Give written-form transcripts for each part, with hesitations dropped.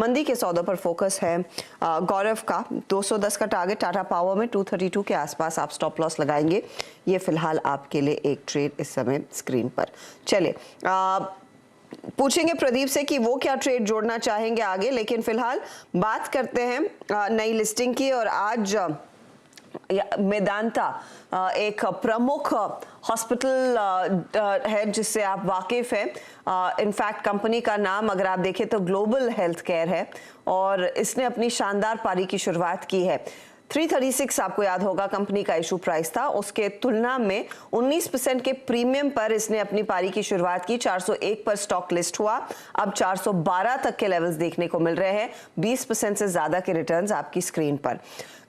मंदी के सौदों पर फोकस है गौरव का। 210 का टारगेट टाटा पावर में 232 के आसपास आप स्टॉप लॉस लगाएंगे। ये फिलहाल आपके लिए एक ट्रेड इस समय स्क्रीन पर। चले पूछेंगे प्रदीप से कि वो क्या ट्रेड जोड़ना चाहेंगे आगे, लेकिन फिलहाल बात करते हैं नई लिस्टिंग की। और आज मेदांता एक प्रमुख हॉस्पिटल है जिससे आप वाकिफ हैं। इनफैक्ट कंपनी का नाम अगर आप देखें तो ग्लोबल हेल्थ केयर है और इसने अपनी शानदार पारी की शुरुआत की है। 336 आपको याद होगा कंपनी का इशू प्राइस था, उसके तुलना में 19% के प्रीमियम पर इसने अपनी पारी की शुरुआत की। 401 पर स्टॉक लिस्ट हुआ, अब 412 तक के लेवल्स देखने को मिल रहे हैं। 20% से ज्यादा के रिटर्न्स आपकी स्क्रीन पर।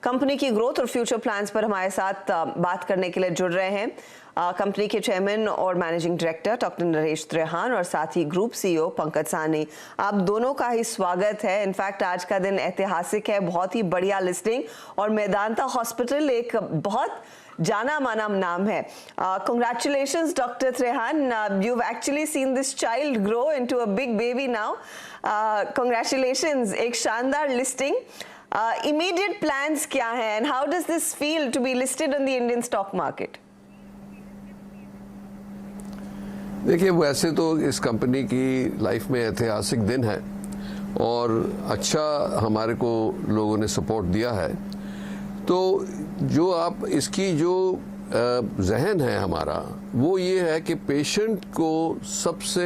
कंपनी की ग्रोथ और फ्यूचर प्लान्स पर हमारे साथ बात करने के लिए जुड़ रहे हैं कंपनी के चेयरमैन और managing director doctor Naresh Trehan और साथ ही ग्रुप सीईओ पंकज साहनी। आप दोनों का ही स्वागत है। इनफैक्ट आज का दिन ऐतिहासिक है, बहुत ही बढ़िया लिस्टिंग और मेदांता हॉस्पिटल एक बहुत जाना माना नाम है। Congratulations Dr. Trehan, you've actually seen this child grow into a big baby now. Congratulations, एक शानदार लिस्टिंग। Immediate plans क्या हैं and how does this feel to be listed on the Indian stock market? देखिए, वैसे तो इस company की life में ऐतिहासिक दिन है और अच्छा हमारे को लोगों ने सपोर्ट दिया है। तो जो आप इसकी जो जहन है हमारा वो ये है कि पेशेंट को सबसे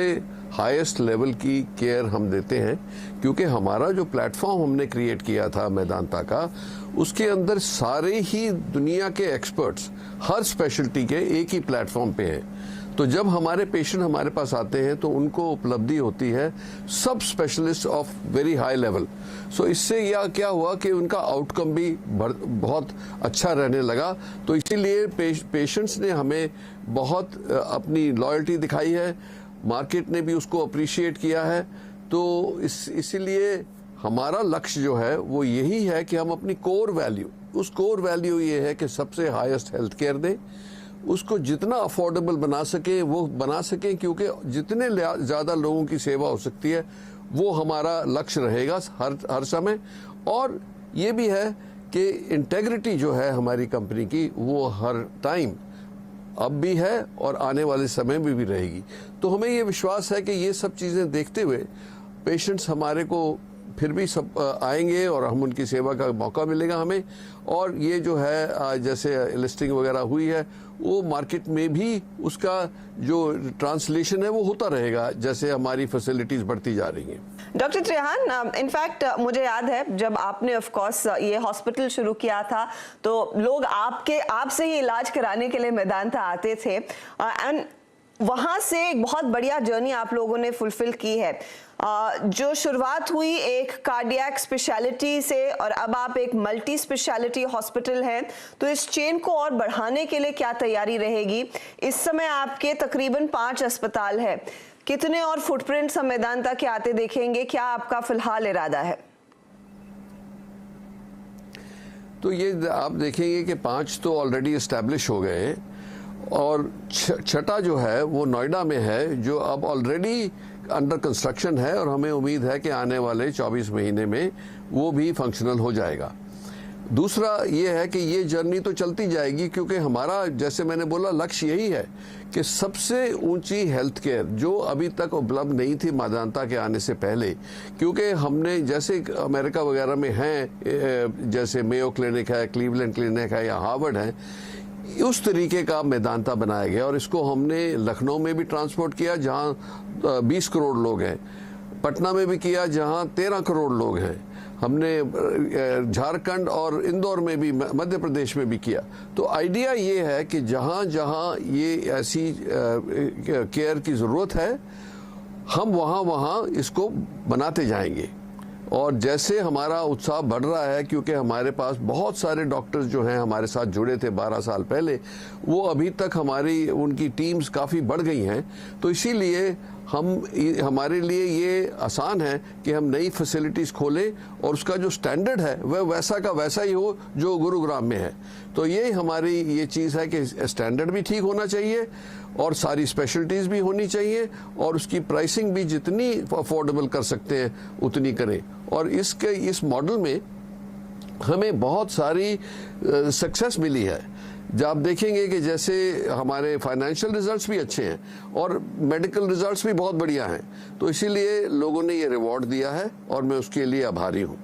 हाईएस्ट लेवल की केयर हम देते हैं, क्योंकि हमारा जो प्लेटफॉर्म हमने क्रिएट किया था मेदांता का, उसके अंदर सारे ही दुनिया के एक्सपर्ट्स हर स्पेशलिटी के एक ही प्लेटफॉर्म पे हैं। तो जब हमारे पेशेंट हमारे पास आते हैं तो उनको उपलब्धि होती है सब specialist of very high level. So इससे यह क्या हुआ कि उनका आउटकम भी बहुत अच्छा रहने लगा। तो इसीलिए पेशेंट्स ने हमें बहुत अपनी लॉयल्टी दिखाई है, मार्केट ने भी उसको अप्रिशिएट किया है। तो इसीलिए हमारा लक्ष्य जो है वो यही है कि हम अपनी कोर वैल्यू, उस कोर वैल्यू ये है कि सबसे हाईएस्ट हेल्थ केयर दें, उसको जितना अफोर्डेबल बना सके वो बना सके, क्योंकि जितने ज़्यादा लोगों की सेवा हो सकती है वो हमारा लक्ष्य रहेगा हर समय। और ये भी है कि इंटेग्रिटी जो है हमारी कंपनी की वो हर टाइम अब भी है और आने वाले समय में भी रहेगी। तो हमें ये विश्वास है कि ये सब चीज़ें देखते हुए पेशेंट्स हमारे को फिर भी सब आएंगे और हम उनकी सेवा का मौका मिलेगा हमें। और ये जो है जैसे लिस्टिंग वगैरह हुई है वो मार्केट में भी उसका जो ट्रांसलेशन है वो होता रहेगा जैसे हमारी फैसिलिटीज बढ़ती जा रही हैं। डॉक्टर त्रेहान, इनफैक्ट मुझे याद है जब आपने ऑफ कोर्स ये हॉस्पिटल शुरू किया था तो लोग आपसे ही इलाज कराने के लिए मेदांता आते थे एंड वहां से एक बहुत बढ़िया जर्नी आप लोगों ने फुलफिल की है। जो शुरुआत हुई एक कार्डियक स्पेशलिटी से और अब आप एक मल्टी स्पेशलिटी हॉस्पिटल हैं, तो इस चेन को और बढ़ाने के लिए क्या तैयारी रहेगी? इस समय आपके तकरीबन 5 अस्पताल है, कितने और फुटप्रिंट्स हम मेदांता के आते देखेंगे? क्या आपका फिलहाल इरादा है? तो ये आप देखेंगे कि 5 तो ऑलरेडी एस्टैब्लिश हो गए और छठा जो है वो नोएडा में है, जो अब ऑलरेडी अंडर कंस्ट्रक्शन है और हमें उम्मीद है कि आने वाले 24 महीने में वो भी फंक्शनल हो जाएगा। दूसरा ये है कि ये जर्नी तो चलती जाएगी, क्योंकि हमारा जैसे मैंने बोला लक्ष्य यही है कि सबसे ऊंची हेल्थ केयर जो अभी तक उपलब्ध नहीं थी मेदांता के आने से पहले, क्योंकि हमने जैसे अमेरिका वगैरह में हैं, जैसे मेयो क्लिनिक है, क्लीवलैंड क्लिनिक है या हार्वर्ड है, उस तरीके का मेदांता बनाया गया। और इसको हमने लखनऊ में भी ट्रांसपोर्ट किया जहां 20 करोड़ लोग हैं, पटना में भी किया जहां 13 करोड़ लोग हैं, हमने झारखंड और इंदौर में भी, मध्य प्रदेश में भी किया। तो आइडिया ये है कि जहां जहां ये ऐसी केयर की ज़रूरत है हम वहां इसको बनाते जाएंगे। और जैसे हमारा उत्साह बढ़ रहा है, क्योंकि हमारे पास बहुत सारे डॉक्टर्स जो हैं हमारे साथ जुड़े थे 12 साल पहले, वो अभी तक हमारी उनकी टीम्स काफ़ी बढ़ गई हैं। तो इसीलिए हमारे लिए ये आसान है कि हम नई फैसिलिटीज़ खोलें और उसका जो स्टैंडर्ड है वह वैसा का वैसा ही हो जो गुरुग्राम में है। तो ये हमारी ये चीज़ है कि स्टैंडर्ड भी ठीक होना चाहिए और सारी स्पेशलिटीज़ भी होनी चाहिए और उसकी प्राइसिंग भी जितनी अफोर्डेबल कर सकते हैं उतनी करें। और इस मॉडल में हमें बहुत सारी सक्सेस मिली है। जब आप देखेंगे कि जैसे हमारे फाइनेंशियल रिजल्ट्स भी अच्छे हैं और मेडिकल रिजल्ट्स भी बहुत बढ़िया हैं, तो इसीलिए लोगों ने ये रिवॉर्ड दिया है और मैं उसके लिए आभारी हूँ।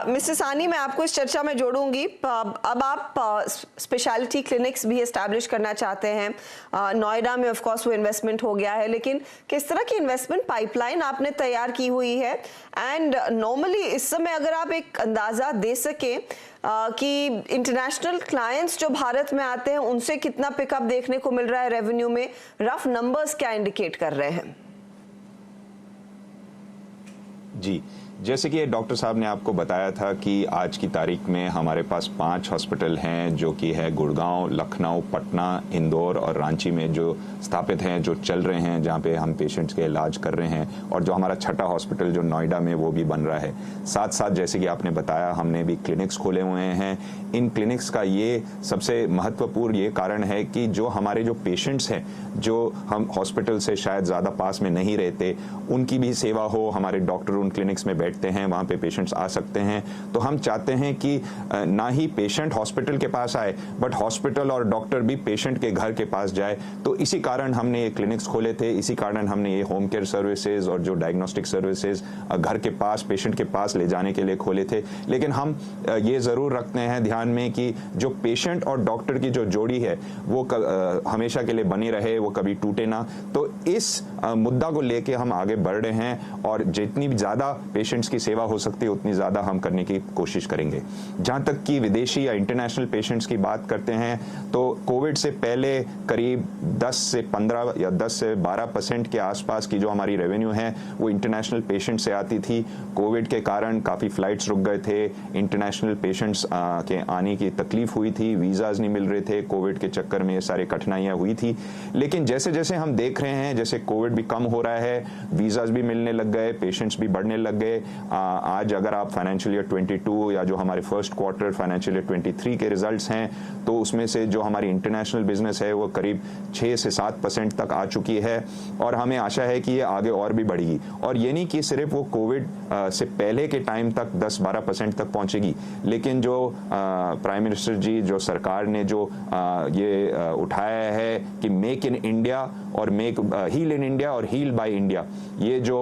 मिस्टर सानी, मैं आपको इस चर्चा में जोड़ूंगी। अब आप स्पेशलिटी क्लिनिक्स भी एस्टैब्लिश करना चाहते हैं। नोएडा में ऑफ कोर्स वो इन्वेस्टमेंट हो गया है, लेकिन किस तरह की इन्वेस्टमेंट पाइपलाइन आपने तैयार की हुई है? एंड नॉर्मली इस समय अगर आप एक अंदाजा दे सकें कि इंटरनेशनल क्लाइंट्स जो भारत में आते हैं उनसे कितना पिकअप देखने को मिल रहा है रेवेन्यू में, रफ नंबर्स क्या इंडिकेट कर रहे हैं? जी, जैसे कि डॉक्टर साहब ने आपको बताया था कि आज की तारीख में हमारे पास 5 हॉस्पिटल हैं जो कि है गुड़गांव, लखनऊ, पटना, इंदौर और रांची में जो स्थापित हैं, जो चल रहे हैं, जहां पे हम पेशेंट्स के इलाज कर रहे हैं। और जो हमारा 6ठा हॉस्पिटल जो नोएडा में वो भी बन रहा है। साथ साथ जैसे कि आपने बताया हमने भी क्लिनिक्स खोले हुए हैं। इन क्लिनिक्स का ये सबसे महत्वपूर्ण ये कारण है कि जो हमारे जो पेशेंट्स हैं, जो हम हॉस्पिटल से शायद ज़्यादा पास में नहीं रहते, उनकी भी सेवा हो। हमारे डॉक्टर उन क्लिनिक्स में बैठते हैं, वहाँ पे पेशेंट्स आ सकते हैं। तो हम चाहते हैं कि ना ही पेशेंट हॉस्पिटल के पास आए, बट हॉस्पिटल और डॉक्टर भी पेशेंट के घर के पास जाए। तो इसी कारण हमने ये क्लिनिक्स खोले थे, इसी कारण हमने ये होम केयर सर्विसेज और जो डायग्नोस्टिक सर्विसेज घर के पास, पेशेंट के पास ले जाने के लिए खोले थे। लेकिन हम ये ज़रूर रखते हैं ध्यान में कि जो पेशेंट और डॉक्टर की जो जोड़ी है वो हमेशा के लिए बनी रहे, वो कभी टूटे ना। तो इस मुद्दा को लेके हम आगे बढ़ रहे हैं और जितनी भी ज़्यादा पेशेंट्स की सेवा हो सकती है उतनी ज़्यादा हम करने की कोशिश करेंगे। जहाँ तक कि विदेशी या इंटरनेशनल पेशेंट्स की बात करते हैं, तो कोविड से पहले करीब 10 से 15 या 10 से 12% के आसपास की जो हमारी रेवेन्यू है वो इंटरनेशनल पेशेंट से आती थी। कोविड के कारण काफ़ी फ्लाइट्स रुक गए थे, इंटरनेशनल पेशेंट्स के आने की तकलीफ हुई थी, वीज़ाज नहीं मिल रहे थे, कोविड के चक्कर में ये सारी कठिनाइयाँ हुई थी। लेकिन जैसे जैसे हम देख रहे हैं, जैसे कोविड भी कम हो रहा है, वीज़ाज भी मिलने लग गए, पेशेंट्स भी बढ़ने लग गए। आज अगर आप फाइनेंशियल ईयर 22 या जो हमारे फर्स्ट क्वार्टर फाइनेंशियल ईयर 23 के रिजल्ट्स हैं, तो उसमें से जो हमारी इंटरनेशनल बिजनेस है वो करीब 6 से 7% तक आ चुकी है और हमें आशा है कि ये आगे और भी बढ़ेगी। और ये नहीं कि सिर्फ वो कोविड से पहले के टाइम तक 10-12% तक पहुंचेगी, लेकिन जो प्राइम मिनिस्टर जी, जो सरकार ने जो ये उठाया है कि मेक इन इंडिया और मेक हील इन इंडिया और हील बाय इंडिया, ये जो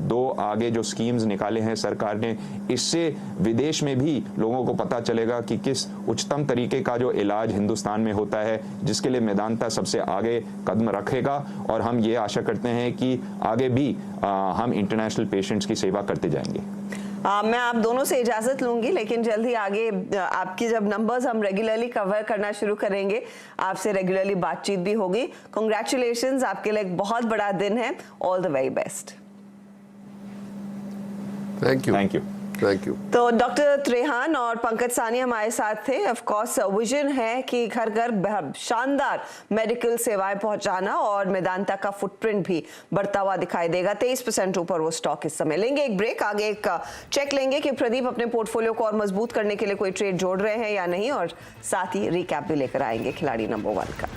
दो आगे जो स्कीम्स निकाले हैं सरकार ने, इससे विदेश में भी लोगों को पता चलेगा कि किस उच्चतम तरीके का जो इलाज हिंदुस्तान में होता है, जिसके लिए मेदांता सबसे आगे कदम रखेगा। और हम ये आशा करते हैं कि आगे भी हम इंटरनेशनल पेशेंट्स की सेवा करते जाएंगे। मैं आप दोनों से इजाजत लूंगी, लेकिन जल्द ही आगे आपकी जब नंबर्स हम रेगुलरली कवर करना शुरू करेंगे, आपसे रेगुलरली बातचीत भी होगी। कांग्रेचुलेशंस, आपके लिए एक बहुत बड़ा दिन है। All the very best. Thank you. Thank you. Thank you. तो डॉक्टर त्रेहान और पंकज सानी हमारे साथ थे। ऑफ कोर्स विजन है कि घर घर शानदार मेडिकल सेवाएं पहुंचाना और मेदांता का फुटप्रिंट भी बढ़ता हुआ दिखाई देगा। 23% ऊपर वो स्टॉक इस समय। लेंगे एक ब्रेक, आगे एक चेक लेंगे कि प्रदीप अपने पोर्टफोलियो को और मजबूत करने के लिए कोई ट्रेड जोड़ रहे हैं या नहीं, और साथ ही रिकैप भी लेकर आएंगे खिलाड़ी नंबर 1 का।